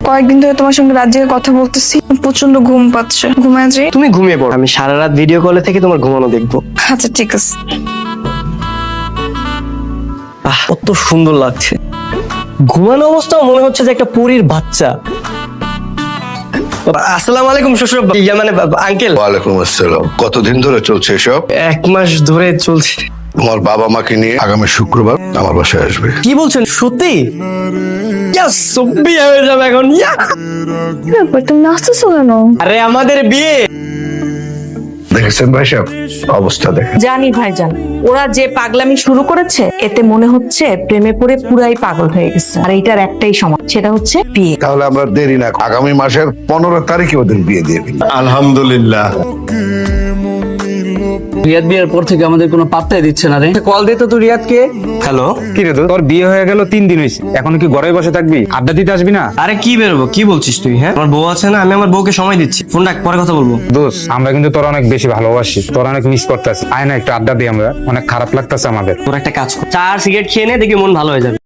কয়েকদিন ধরে তোমার সঙ্গে রাত জেগে কথা বলতেছি, প্রচন্ড ঘুম পাচ্ছে। ঘুমায় যাই। তুমি ঘুমিয়ে পড়ো, আমি সারা রাত ভিডিও কলে থেকে তোমার ঘুমানো দেখবো। আচ্ছা ঠিক আছে। কত সুন্দর লাগছে। ঘুমানো অবস্থাও মনে হচ্ছে যে একটা পরীর বাচ্চা। আসসালামু আলাইকুম শ্বশুর মানে আঙ্কেল। ওয়ালাইকুম আসসালাম। কতদিন ধরে চলছে এসব? 1 মাস ধরে চলছে। তোমার বাবা মাকে নিয়ে আগামী শুক্রবার আমার বাসায় আসবে। কি বলছেন, সত্যি? ইয়েস, বিয়ে হয়ে যাবে এখন। তুমি নাচতেছো কেন? আরে আমাদের বিয়ে। দেখেছেন ভাই সাহেব, অবস্থা দেখেন। জানি ভাইজান, ওরা যে পাগলামি শুরু করেছে এতে মনে হচ্ছে প্রেমে পড়ে পুরাই পাগল হয়ে গেছে। আর এইটার একটাই সমাধান, সেটা হচ্ছে বিয়ে। তাহলে আমরা দেরি না, আগামী মাসের 15 তারিখে ওদের বিয়ে দিয়ে দিন। আলহামদুলিল্লাহ। রিয়াদ বিয়ের পর থেকে আমাদের কোনো পাত্তাই দিচ্ছে না রে। কল দিত তো রিয়াদকে। হ্যালো, কি রে তোর বিয়ে হয়ে গেল 3 দিন হয়েছে, এখন কি ঘরে বসে থাকবি? আড্ডা দিতে আসবি না? আরে কি বেরোবো, কি বলছিস তুই? হ্যাঁ, আমার বউ আছে না, আমি আমার বউকে সময় দিচ্ছি। ফোন রাখ, পরে কথা বলবো। দোস্ত, আমরা কিন্তু তোর অনেক বেশি ভালোবাসি, তোর অনেক মিস করতেছি। আয় না একটু আড্ডা দিই আমরা, অনেক খারাপ লাগতেছে আমাদের। তোর একটা কাজ কর, চা আর সিগারেট খেয়ে নে, দেখবি মন ভালো হয়ে যাবে।